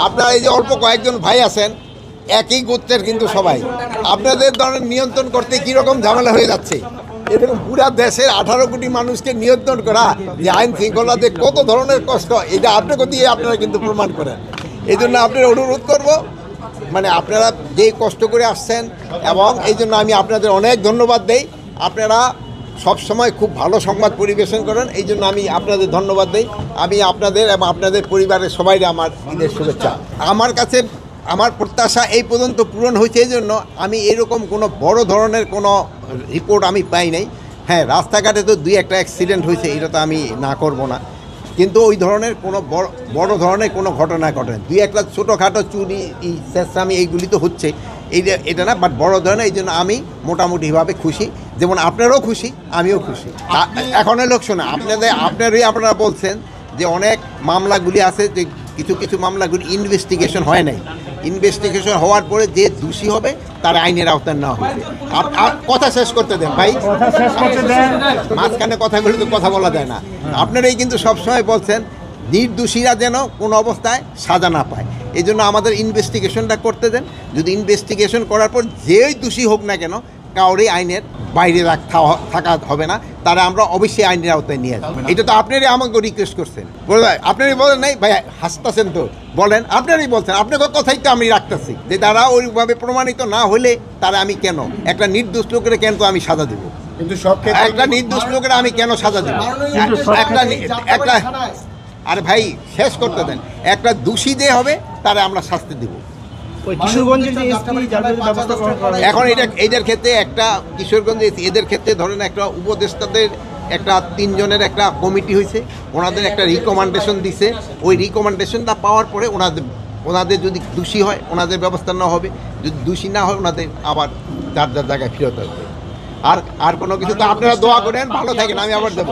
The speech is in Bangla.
আপনারা এই যে অল্প কয়েকজন ভাই আছেন একই গোত্রের কিন্তু সবাই আপনাদের ধরনের নিয়ন্ত্রণ করতে কীরকম ঝামেলা হয়ে যাচ্ছে। এরকম পুরা দেশের 18 কোটি মানুষকে নিয়ন্ত্রণ করা যে আইন শৃঙ্খলাতে কত ধরনের কষ্ট, এটা আপনাকে দিয়ে আপনারা কিন্তু প্রমাণ করেন। এই জন্য আপনার অনুরোধ করব, মানে আপনারা যেই কষ্ট করে আসছেন এবং এই জন্য আমি আপনাদের অনেক ধন্যবাদ দেই। আপনারা সবসময় খুব ভালো সংবাদ পরিবেশন করেন, এই জন্য আমি আপনাদের ধন্যবাদ দিই। আমি আপনাদের এবং আপনাদের পরিবারের সবাইকে আমার ঈদের শুভেচ্ছা। আমার কাছে আমার প্রত্যাশা এই পর্যন্ত পূরণ হয়েছে, এই জন্য আমি এরকম কোনো বড় ধরনের কোনো রিপোর্ট আমি পাই নাই। হ্যাঁ, রাস্তাঘাটে তো 2-1টা অ্যাক্সিডেন্ট হয়েছে, এটা তো আমি না করব না, কিন্তু ওই ধরনের কোনো বড় ধরনের কোনো ঘটনা ঘটে না। 2-1টা ছোটোখাটো চুরি চেষ্টামি এইগুলি তো হচ্ছে, এটা না, বাট বড় ধরনের। এই জন্য আমি মোটামুটিভাবে খুশি, যেমন আপনারাও খুশি, আমিও খুশি। এখন লোক শোনা আপনারা বলছেন যে অনেক মামলাগুলি আছে, যে কিছু মামলাগুলি ইনভেস্টিগেশন হয় নাই। ইনভেস্টিগেশন হওয়ার পরে যে দোষী হবে তার আইনের আওতায় নেওয়া হবে। কথা শেষ করতে দেন ভাই, মাঝখানে কথাগুলি তো কথা বলা যায় না। আপনারাই কিন্তু সবসময় বলছেন নির্দোষীরা যেন কোনো অবস্থায় সাজা না পায়, এই জন্য আমাদের ইনভেস্টিগেশনটা করতে দেন। যদি ইনভেস্টিগেশন করার পর যেই দোষী হোক না কেন, কাউরে আইনের বাইরে থাকা হবে না, তারা আমরা অবশ্যই আইনের আওতায় নিয়ে আসবো। এটা তো আপনারই আমাকে রিকোয়েস্ট করছেন, আপনারই বলেন নাই ভাই, হাসতেছেন তো, বলেন আপনারই বলছেন, আপনার কথাই তো আমি রাখতেছি যে তারা ওইভাবে প্রমাণিত না হলে তারা আমি কেন একটা নির্দোষ লোকের কেন তো আমি সাজা দেবো, কিন্তু সব ক্ষেত্রে একটা নির্দোষ লোকের আমি কেন সাজা দেবো? একটা আরে ভাই শেষ করতে দেন, একটা দোষী যে হবে তারা আমরা শাস্তি দেবো। এখন এদের ক্ষেত্রে একটা কিশোরগঞ্জে এদের ক্ষেত্রে ধরেন একটা উপদেষ্টাদের একটা 3 জনের একটা কমিটি হয়েছে, ওনাদের একটা রিকমেন্ডেশন দিছে। ওই রিকমেন্ডেশনটা পাওয়ার পরে ওনাদের যদি দোষী হয় ওনাদের ব্যবস্থা নেওয়া হবে, যদি দোষী না হয় ওনাদের আবার যার যার জায়গায় ফেরত আসবে। আর কোনো কিছু তো আপনারা দোয়া করেন, ভালো থাকেন, আমি আবার দেবো।